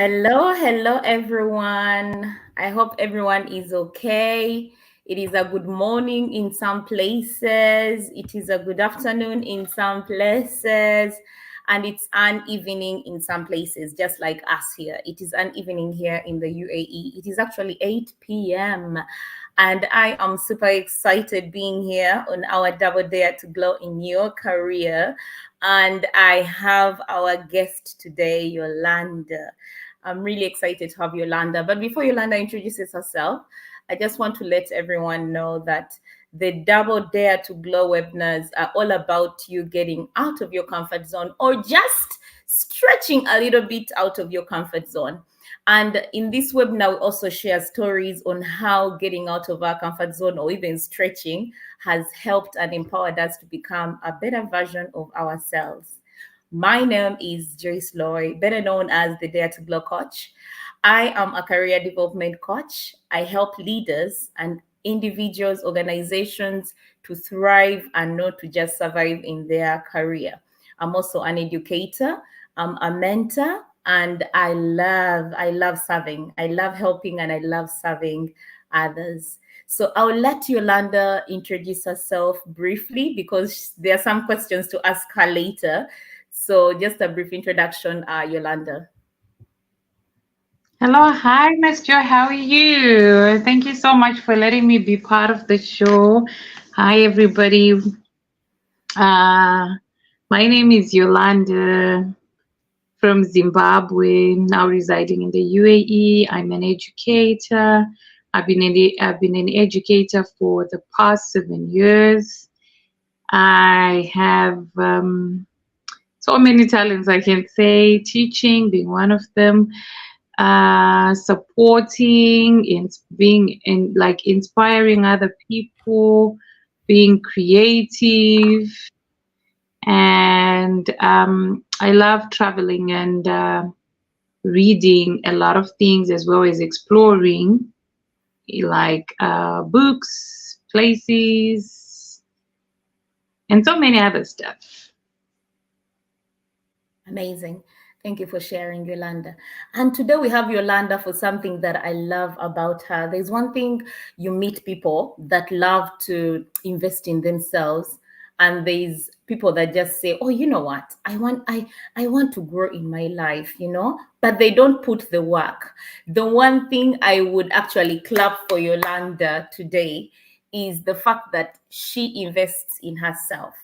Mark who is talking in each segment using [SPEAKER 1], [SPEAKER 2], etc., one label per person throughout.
[SPEAKER 1] Hello everyone. I hope everyone is okay. It is a good morning in some places, it is a good afternoon in some places, and it's an evening in some places, just like us here. It is an evening here in the UAE. It is actually 8 p.m. And I am super excited being here on our Double Dare to Glow in Your Career. And I have our guest today, Yolanda. I'm really excited to have Yolanda. But before Yolanda introduces herself, I just want to let everyone know that the Double Dare to Glow webinars are all about you getting out of your comfort zone or just stretching a little bit out of your comfort zone. And in this webinar, we also share stories on how getting out of our comfort zone or even stretching has helped and empowered us to become a better version of ourselves. My name is Joyceloy, better known as the Dare to Glow Coach. I am a career development coach. I help leaders and individuals, organizations to thrive and not to just survive in their career. I'm also an educator. I'm a mentor, and I love serving. I love helping, and I love serving others. So I'll let Yolanda introduce herself briefly because there are some questions to ask her later. So just a brief introduction, Yolanda.
[SPEAKER 2] Hello, hi, Miss Joy. How are you? Thank you so much for letting me be part of the show. Hi, everybody. My name is Yolanda from Zimbabwe, now residing in the UAE. I'm an educator. I've been an educator for the past 7 years. I have so many talents, I can say, teaching being one of them, supporting, being in like inspiring other people, being creative, and I love traveling and reading a lot of things as well as exploring, like books, places, and so many other stuff.
[SPEAKER 1] Amazing. Thank you for sharing, Yolanda. And today we have Yolanda for something that I love about her. There's one thing: you meet people that love to invest in themselves, and there's people that just say, "Oh, you know what? I want to grow in my life, but they don't put the work." The one thing I would actually clap for Yolanda today is the fact that she invests in herself.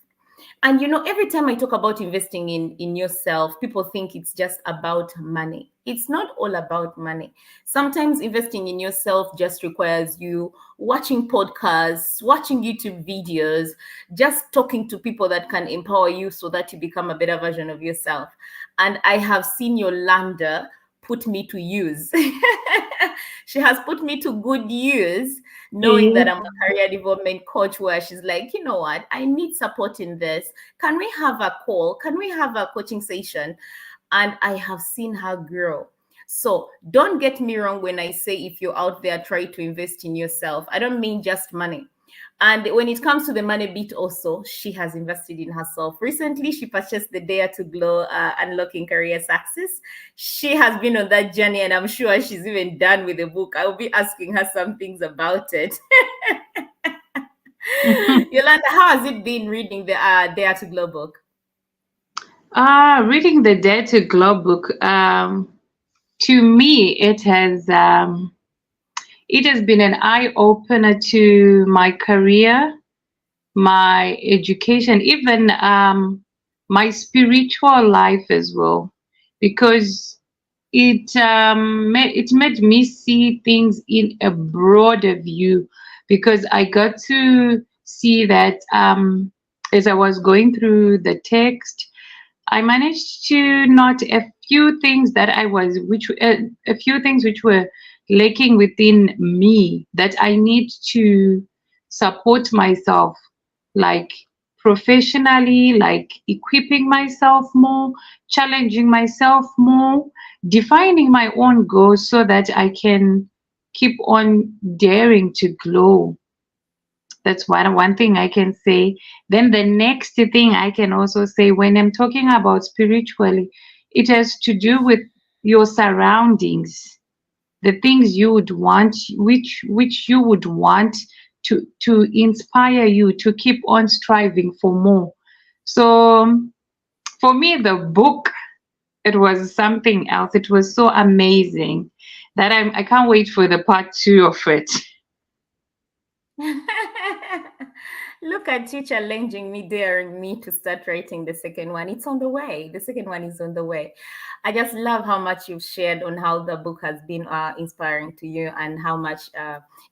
[SPEAKER 1] And every time I talk about investing in yourself, people think it's just about money. It's not all about money. Sometimes investing in yourself just requires you watching podcasts, watching YouTube videos, just talking to people that can empower you so that you become a better version of yourself. And I have seen Yolanda put me to use. She has put me to good use, knowing that I'm a career development coach, where she's like, you know what, I need support in this. Can we have a call? Can we have a coaching session? And I have seen her grow. So don't get me wrong when I say, if you're out there trying to invest in yourself, I don't mean just money. And when it comes to the money bit also, she has invested in herself. Recently, she purchased the Dare to Glow Unlocking Career Success. She has been on that journey, and I'm sure she's even done with the book. I'll be asking her some things about it. Yolanda, how has it been reading the Dare to Glow book?
[SPEAKER 2] Reading the Dare to Glow book, to me, it has been an eye opener to my career, my education, even my spiritual life as well, because it made me see things in a broader view, because I got to see that as I was going through the text, I managed to note a few things that a few things which were lacking within me, that I need to support myself, like professionally, like equipping myself more, challenging myself more, defining my own goals so that I can keep on daring to glow. That's one thing I can say. Then the next thing I can also say, when I'm talking about spiritually, it has to do with your surroundings, the things you would want, which you would want to inspire you to keep on striving for more. So for me, the book, it was something else. It was so amazing that I can't wait for the part 2 of it.
[SPEAKER 1] Look at you challenging me, daring me to start writing the second one. It's on the way. The second one is on the way. I just love how much you've shared on how the book has been inspiring to you and how much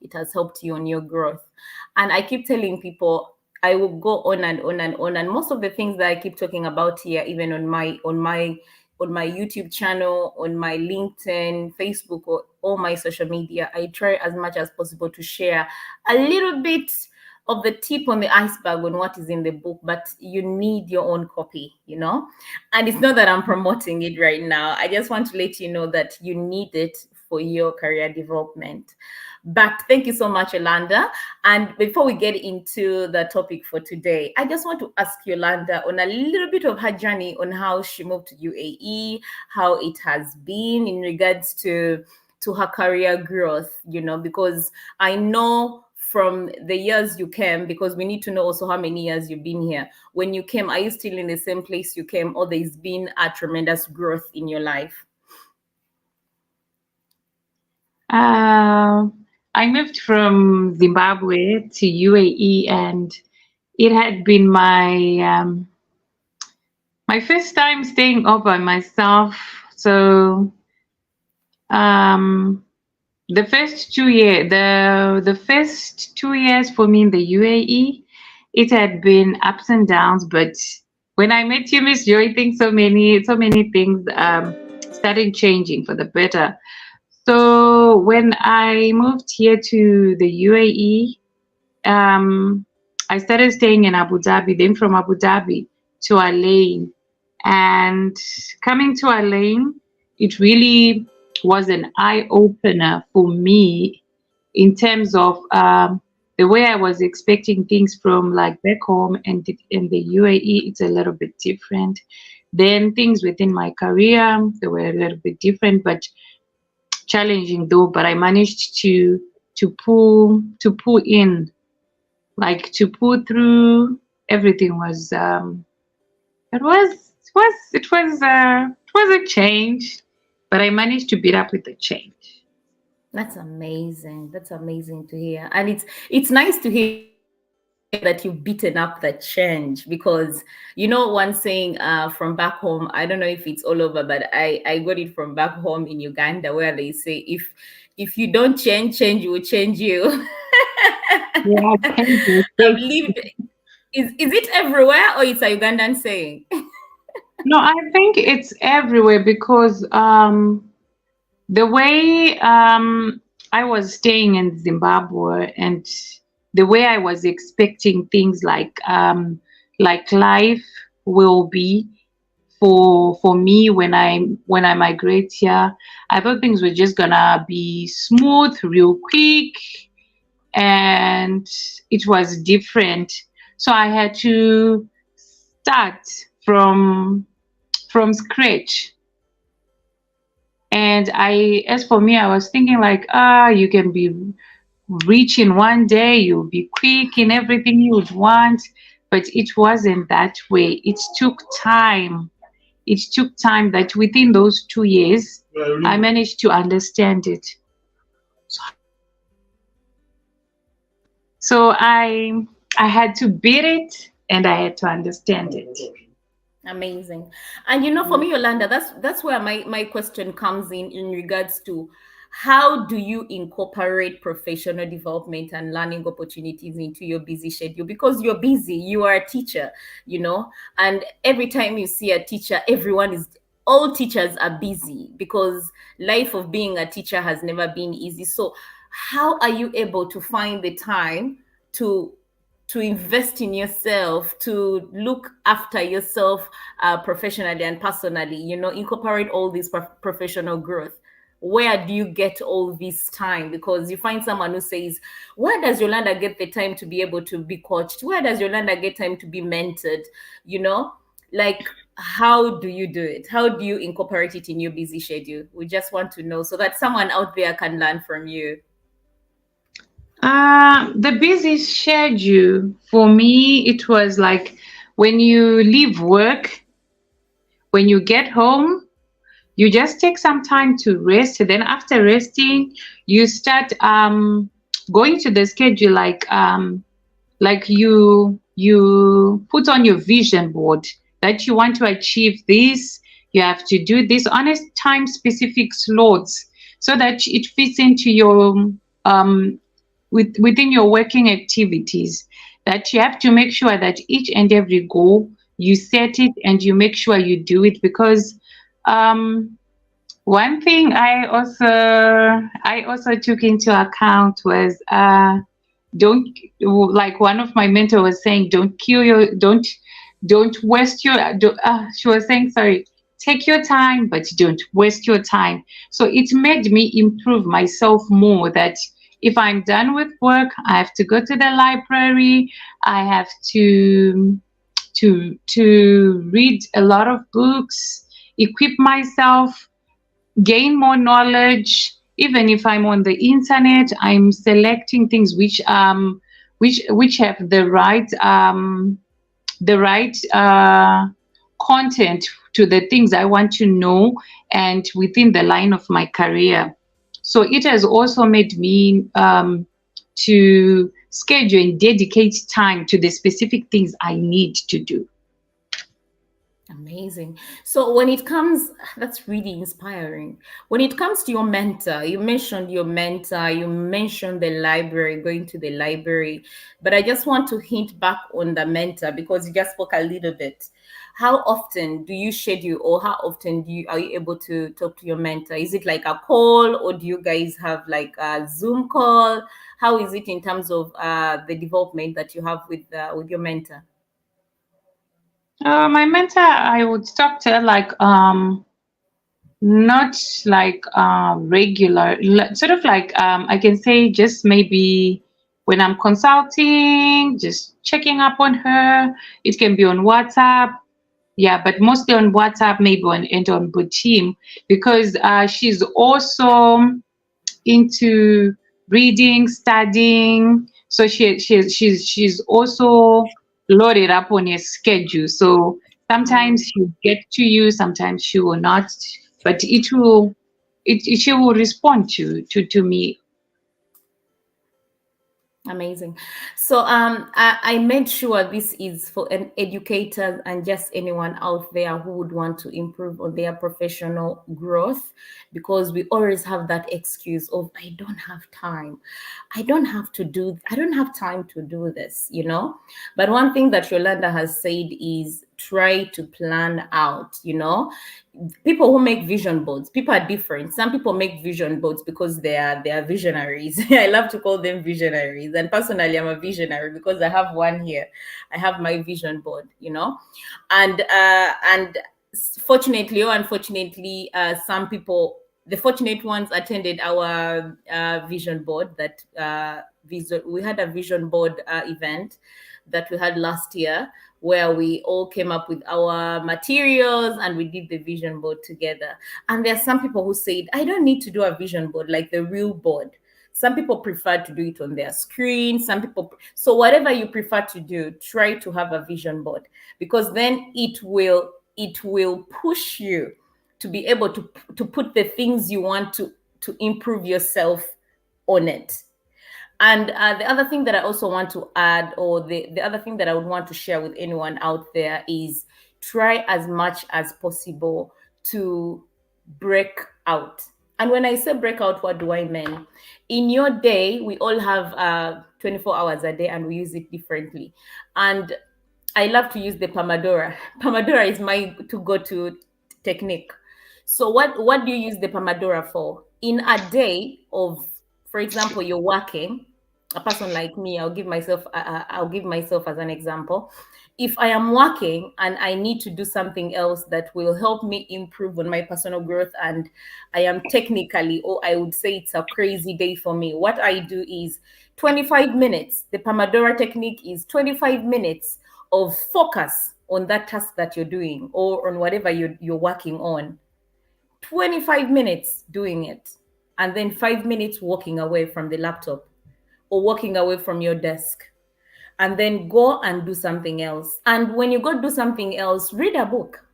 [SPEAKER 1] it has helped you on your growth. And I keep telling people I will go on and on and on. And most of the things that I keep talking about here, even on my YouTube channel, on my LinkedIn, Facebook, or all my social media, I try as much as possible to share a little bit of the tip on the iceberg on what is in the book, but you need your own copy, And it's not that I'm promoting it right now. I just want to let you know that you need it for your career development. But thank you so much, Yolanda. And before we get into the topic for today, I just want to ask Yolanda on a little bit of her journey on how she moved to UAE, how it has been in regards to her career growth, because I know from the years you came, because we need to know also how many years you've been here. When you came, are you still in the same place you came, or there's been a tremendous growth in your life?
[SPEAKER 2] I moved from Zimbabwe to UAE, and it had been my first time staying all by myself. So the first 2 years for me in the UAE, it had been ups and downs. But when I met you, Miss Joy, I think so many things started changing for the better. So when I moved here to the UAE, I started staying in Abu Dhabi. Then from Abu Dhabi to Alain, and coming to Alain, it really was an eye opener for me in terms of the way I was expecting things from like back home, and in the UAE, it's a little bit different. Then things within my career, they were a little bit different, but challenging though. But I managed to pull through. Everything was it was a change, but I managed to beat up with the change.
[SPEAKER 1] That's amazing. That's amazing to hear. And it's nice to hear that you've beaten up the change, because one saying from back home, I don't know if it's all over, but I got it from back home in Uganda, where they say if you don't change, change will change you.
[SPEAKER 2] Yeah, change will
[SPEAKER 1] I've
[SPEAKER 2] take.
[SPEAKER 1] lived. Is it everywhere, or it's a Ugandan saying?
[SPEAKER 2] No, I think it's everywhere because the way I was staying in Zimbabwe, and the way I was expecting things like life will be for me when I migrate here. I thought things were just gonna be smooth real quick, and it was different. So I had to start from scratch. And as for me, I was thinking like, you can be rich in one day, you'll be quick in everything you would want. But it wasn't that way. It took time. It took time that within those 2 years, I managed to understand it. So I had to beat it, and I had to understand it.
[SPEAKER 1] Amazing. And for me, Yolanda, that's where my question comes in regards to how do you incorporate professional development and learning opportunities into your busy schedule? Because you're busy, you are a teacher, and every time you see a teacher, all teachers are busy, because life of being a teacher has never been easy. So how are you able to find the time to invest in yourself, to look after yourself professionally and personally, incorporate all this professional growth? Where do you get all this time? Because you find someone who says, where does Yolanda get the time to be able to be coached? Where does Yolanda get time to be mentored? Like, how do you do it? How do you incorporate it in your busy schedule? We just want to know so that someone out there can learn from you.
[SPEAKER 2] The busy schedule for me, it was like when you leave work, when you get home, you just take some time to rest. Then after resting, you start going to the schedule like you put on your vision board that you want to achieve this, you have to do this on a time specific slots so that it fits into your um within your working activities, that you have to make sure that each and every goal you set it and you make sure you do it. Because um one thing I also took into account was don't, like one of my mentor was saying, don't kill your don't waste your she was saying, sorry, take your time but don't waste your time. So it made me improve myself more, that if I'm done with work, I have to go to the library, I have to read a lot of books, equip myself, gain more knowledge. Even if I'm on the internet, I'm selecting things which have the right content to the things I want to know and within the line of my career. So it has also made me to schedule and dedicate time to the specific things I need to do.
[SPEAKER 1] Amazing. So when it comes, that's really inspiring. When it comes to your mentor, you mentioned your mentor, you mentioned the library, going to the library, but I just want to hint back on the mentor because you just spoke a little bit. How often do you schedule, or how often are you able to talk to your mentor? Is it like a call, or do you guys have like a Zoom call? How is it in terms of the development that you have with your mentor?
[SPEAKER 2] My mentor, I would talk to her like not like regular, sort of like I can say just maybe when I'm consulting, just checking up on her. It can be on WhatsApp, yeah, but mostly on WhatsApp, maybe on good team, because she's also into reading, studying. So she's also loaded up on a schedule. So sometimes she'll get to you, sometimes she will not, but she will respond to me.
[SPEAKER 1] Amazing. So I made sure this is for an educator and just anyone out there who would want to improve on their professional growth, because we always have that excuse of I don't have time. I don't have time to do this. But one thing that Yolanda has said is try to plan out. People who make vision boards, people are different. Some people make vision boards because they are visionaries. I love to call them visionaries, and personally I'm a visionary because I have one here. I have my vision board. And fortunately or unfortunately, some people, the fortunate ones, attended our vision board that we had a vision board event that we had last year, where we all came up with our materials and we did the vision board together. And there are some people who said, I don't need to do a vision board like the real board. Some people prefer to do it on their screen. So whatever you prefer to do, try to have a vision board, because then it will push you to be able to put the things you want to improve yourself on it. And the other thing that I also want to add, or the other thing that I would want to share with anyone out there, is try as much as possible to break out. And when I say break out, what do I mean? In your day, we all have 24 hours a day and we use it differently. And I love to use the Pomodoro. Pomodoro is my to go to technique. So what do you use the Pomodoro for? In a day of, for example, you're working, a person like me, I'll give myself as an example. If I am working and I need to do something else that will help me improve on my personal growth, and I am technically, or I would say it's a crazy day for me, what I do is 25 minutes. The Pomodoro technique is 25 minutes of focus on that task that you're doing or on whatever you're working on. 25 minutes doing it, and then 5 minutes walking away from the laptop or walking away from your desk, and then go and do something else. And when you go do something else, read a book.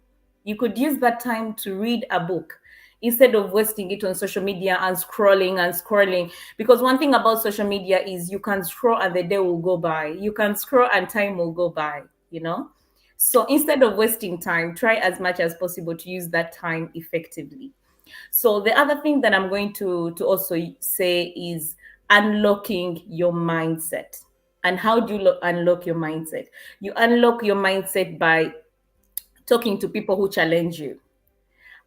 [SPEAKER 1] You could use that time to read a book instead of wasting it on social media and scrolling and scrolling. Because one thing about social media is you can scroll and the day will go by. You can scroll and time will go by, you know? So instead of wasting time, try as much as possible to use that time effectively. So the other thing that I'm going to also say is unlocking your mindset. And how do you unlock your mindset? You unlock your mindset by talking to people who challenge you.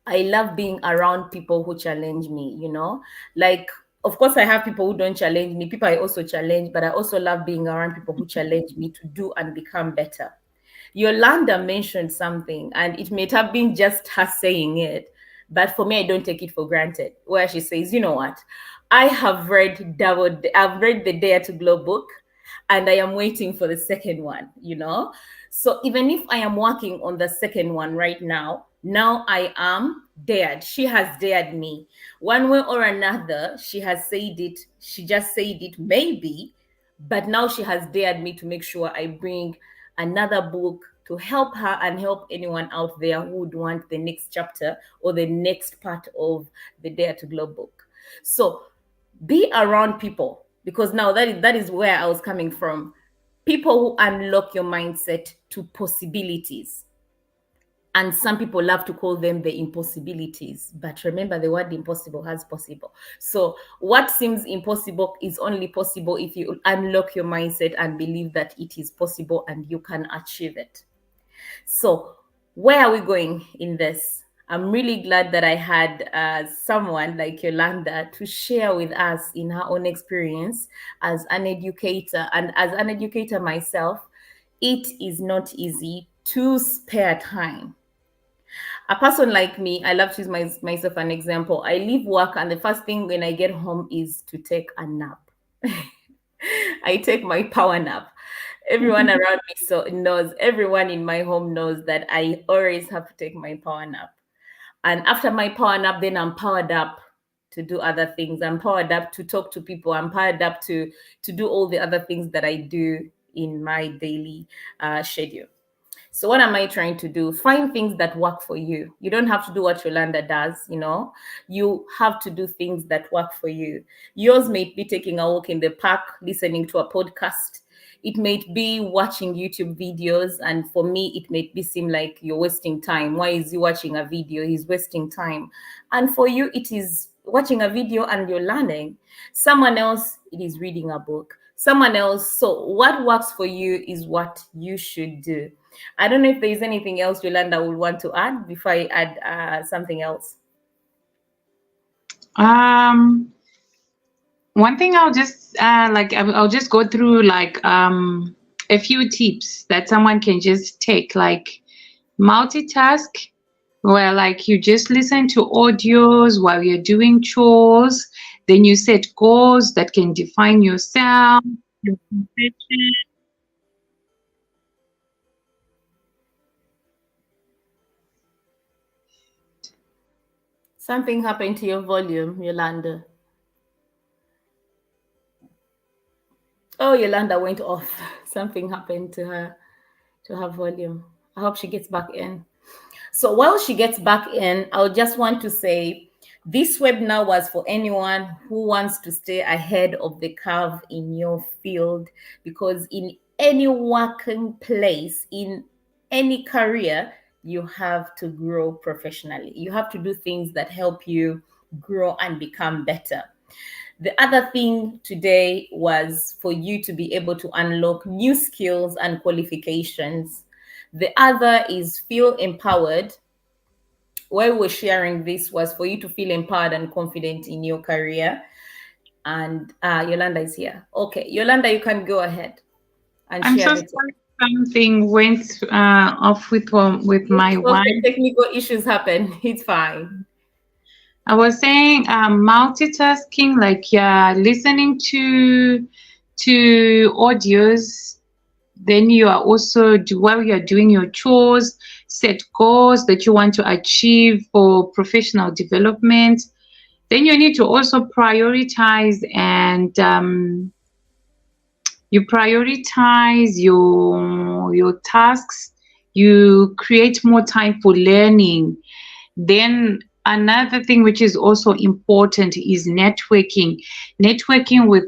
[SPEAKER 1] I love being around people who challenge me, you know? Like, of course, I have people who don't challenge me, people I also challenge, but I also love being around people who challenge me to do and become better. Yolanda mentioned something, and it may have been just her saying it, but for me, I don't take it for granted. Where she says, you know what? I've read the Dare to Glow book, and I am waiting for the second one, you know? So even if I am working on the second one right now I am dared. She has dared me. One way or another, she has said it. She just said it, maybe, but now she has dared me to make sure I bring another book to help her and help anyone out there who would want the next chapter or the next part of the Dare to Glow book. So be around people, because now that is where I was coming from. People who unlock your mindset to possibilities. And some people love to call them the impossibilities. But remember, the word impossible has possible. So what seems impossible is only possible if you unlock your mindset and believe that it is possible and you can achieve it. So where are we going in this? I'm really glad that I had someone like Yolanda to share with us in her own experience as an educator. And as an educator myself, it is not easy to spare time. A person like me, I love to use myself an example. I leave work and the first thing when I get home is to take a nap. I take my power nap. Everyone around me knows, everyone in my home knows that I always have to take my power nap. And after my power nap, then I'm powered up to do other things. I'm powered up to talk to people. I'm powered up to do all the other things that I do in my daily schedule. So what am I trying to do? Find things that work for you. You don't have to do what Yolanda does, you know. You have to do things that work for you. Yours may be taking a walk in the park, listening to a podcast. It may be watching YouTube videos. And for me, it may be seem like you're wasting time. Why is he watching a video? He's wasting time. And for you, it is watching a video and you're learning. Someone else, it is reading a book. Someone else. So what works for you is what you should do. I don't know if there is anything else Yolanda would want to add before I add something else.
[SPEAKER 2] One thing I'll just I'll just go through like a few tips that someone can just take, like multitask, where like you just listen to audios while you're doing chores, then you set goals that can define yourself, your profession.
[SPEAKER 1] Something happened to your volume, Yolanda. Oh, Yolanda went off. Something happened to her volume. I hope she gets back in. So while she gets back in, I'll just want to say this webinar was for anyone who wants to stay ahead of the curve in your field, because in any working place, in any career, you have to grow professionally. You have to do things that help you grow and become better. The other thing today was for you to be able to unlock new skills and qualifications. The other is feel empowered. Why we're sharing this was for you to feel empowered and confident in your career. And Yolanda is here. Okay, Yolanda, you can go ahead and
[SPEAKER 2] I'm
[SPEAKER 1] share
[SPEAKER 2] so
[SPEAKER 1] the
[SPEAKER 2] sorry something went off with my
[SPEAKER 1] okay,
[SPEAKER 2] wife.
[SPEAKER 1] technical issues happen. It's fine.
[SPEAKER 2] I was saying multitasking, like yeah, listening to audios Then you are also, while you are doing your chores, set goals that you want to achieve for professional development. Then you need to also prioritize, and you prioritize your tasks. You create more time for learning. Then another thing which is also important is networking with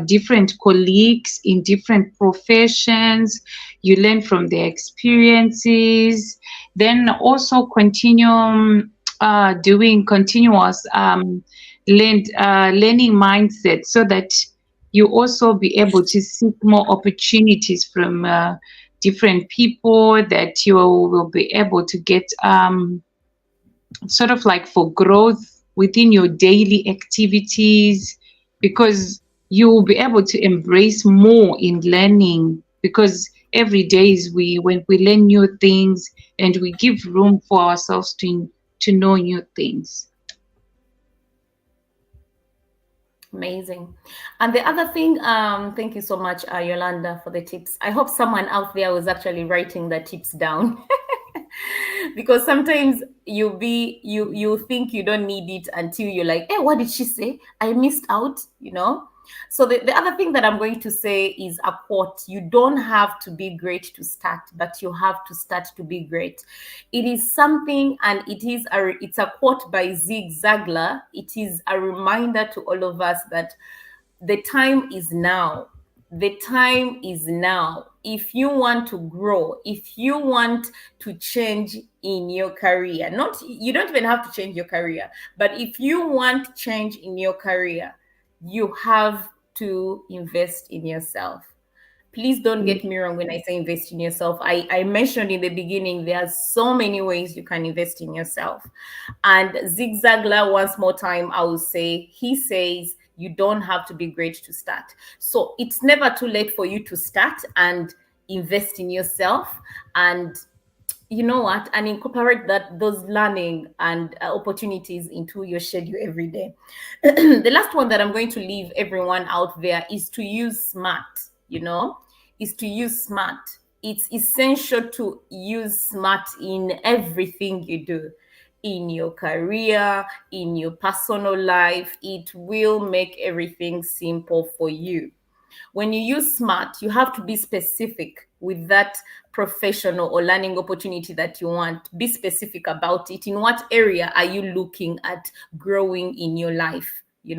[SPEAKER 2] different colleagues in different professions. You learn from their experiences. Then also continue doing continuous learning mindset, so that you also be able to seek more opportunities from different people, that you will be able to get sort of like for growth within your daily activities, because you will be able to embrace more in learning, because every day is when we learn new things, and we give room for ourselves to know new things.
[SPEAKER 1] Amazing. And the other thing, thank you so much, Yolanda, for the tips. I hope someone out there was actually writing the tips down. Because sometimes you think you don't need it until you're like, hey, what did she say? I missed out. So the other thing that I'm going to say is a quote. You don't have to be great to start, but you have to start to be great. It is something, and it's a quote by Zig Ziglar. It is a reminder to all of us that the time is now. The time is now. If you want to grow, if you want to change in your career, you don't even have to change your career, but if you want change in your career, you have to invest in yourself. Please don't get me wrong when I say invest in yourself. I mentioned in the beginning, there are so many ways you can invest in yourself. And Zig Ziglar, once more time, I will say, he says, you don't have to be great to start. So it's never too late for you to start and invest in yourself. And you know what, and incorporate those learning and opportunities into your schedule every day. The last one that I'm going to leave everyone out there is to use smart. Is to use smart. It's essential to use smart in everything you do, in your career, in your personal life. It will make everything simple for you. When you use smart, you have to be specific with that professional or learning opportunity that you want. Be specific about it. In what area are you looking at growing in your life? You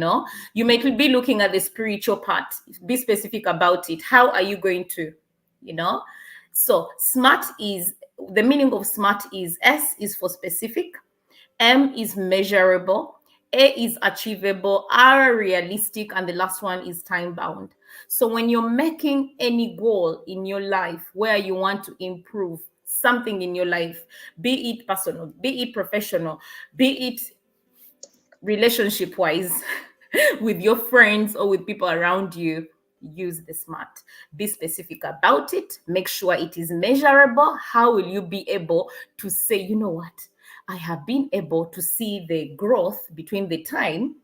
[SPEAKER 1] may be looking at the spiritual part. Be specific about it. How are you going to? So smart is, the meaning of smart is, S is for specific, M is measurable, A is achievable, R realistic, and the last one is time bound. So when you're making any goal in your life where you want to improve something in your life, be it personal, be it professional, be it relationship wise, with your friends or with people around you, use the smart. Be specific about it. Make sure it is measurable. How will you be able to say, you know what? I have been able to see the growth between the time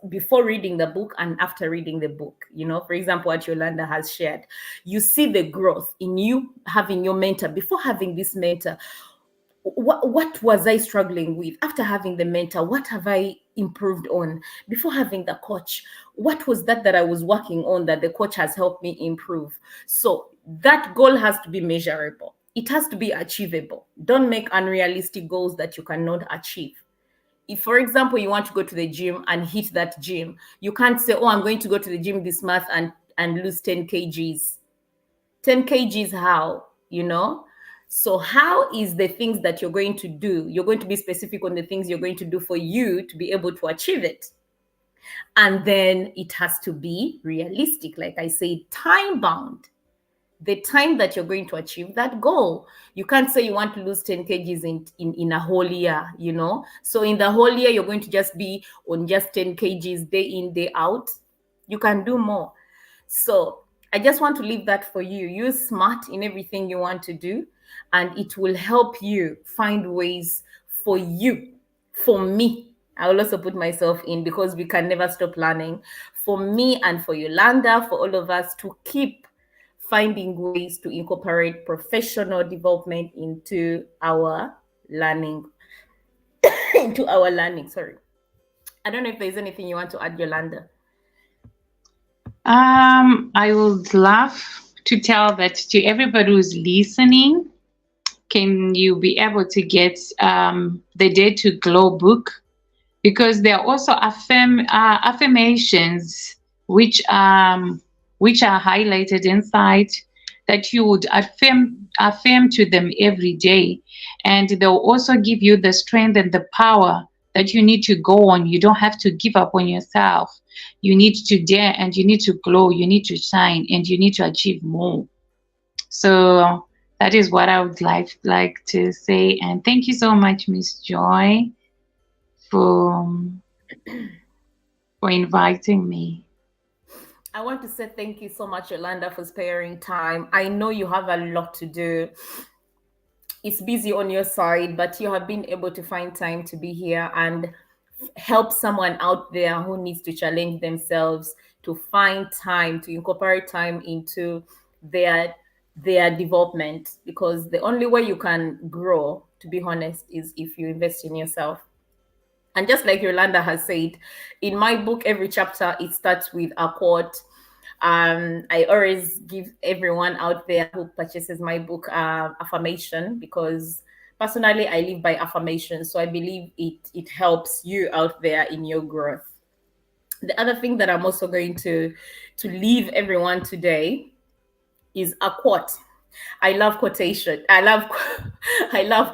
[SPEAKER 1] before reading the book and after reading the book. For example, what Yolanda has shared, you see the growth in you having your mentor. Before having this mentor, what was I struggling with? After having the mentor, what have I improved on? Before having the coach, what was that I was working on that the coach has helped me improve? So that goal has to be measurable. It has to be achievable. Don't make unrealistic goals that you cannot achieve. If, for example, you want to go to the gym and hit that gym, you can't say, oh, I'm going to go to the gym this month and lose 10 kgs. 10 kgs how? So how is the things that you're going to do? You're going to be specific on the things you're going to do for you to be able to achieve it. And then it has to be realistic. Like I say, time bound. The time that you're going to achieve that goal. You can't say you want to lose 10 kgs in a whole year, So in the whole year, you're going to just be on just 10 kgs day in, day out. You can do more. So I just want to leave that for you. Use smart in everything you want to do, and it will help you find ways for you. For me, I will also put myself in, because we can never stop learning. For me and for Yolanda, for all of us to keep finding ways to incorporate professional development into our learning. Into our learning. Sorry. I don't know if there's anything you want to add, Yolanda.
[SPEAKER 2] I would love to tell that to everybody who's listening. Can you be able to get the Dare to Glow book? Because there are also affirmations which are highlighted inside that you would affirm to them every day, and they'll also give you the strength and the power that you need to go on. You don't have to give up on yourself. You need to dare, and you need to glow, you need to shine, and you need to achieve more. So that is what I would like to say. And thank you so much, Miss Joy, for inviting me.
[SPEAKER 1] I want to say thank you so much, Yolanda, for sparing time. I know you have a lot to do. It's busy on your side, but you have been able to find time to be here and help someone out there who needs to challenge themselves to find time to incorporate time into their development, because the only way you can grow, to be honest, is if you invest in yourself. And just like Yolanda has said, in my book, every chapter it starts with a quote. I always give everyone out there who purchases my book affirmation, because personally I live by affirmation. So I believe it helps you out there in your growth. The other thing that I'm also going to leave everyone today is a quote. I love quotation. I love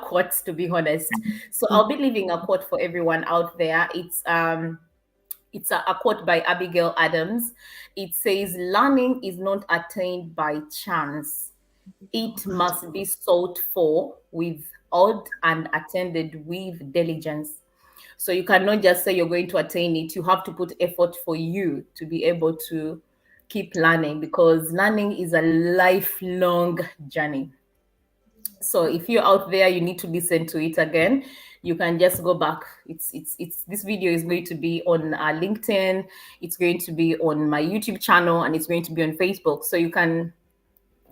[SPEAKER 1] quotes, to be honest. So I'll be leaving a quote for everyone out there. It's a quote by Abigail Adams. It says, "Learning is not attained by chance. It must be sought for with odd and attended with diligence." So you cannot just say you're going to attain it. You have to put effort for you to be able to keep learning, because learning is a lifelong journey. So if you're out there, you need to listen to it again. You can just go back. It's this video is going to be on LinkedIn. It's going to be on my YouTube channel, and it's going to be on Facebook. So you can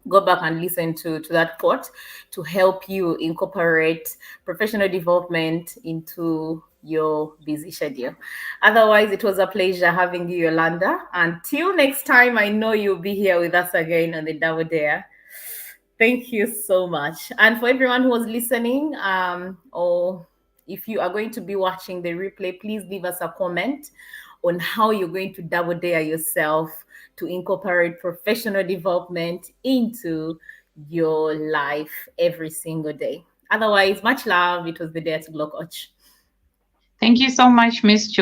[SPEAKER 1] go back and listen to that quote to help you incorporate professional development into your busy schedule. Otherwise, it was a pleasure having you, Yolanda. Until next time, I know you'll be here with us again on the Double Dare. Thank you so much. And for everyone who was listening, or if you are going to be watching the replay, please leave us a comment on how you're going to double dare yourself to incorporate professional development into your life every single day. Otherwise, much love. It was the Dare to Glow Coach.
[SPEAKER 2] Thank you so much, Miss Joy.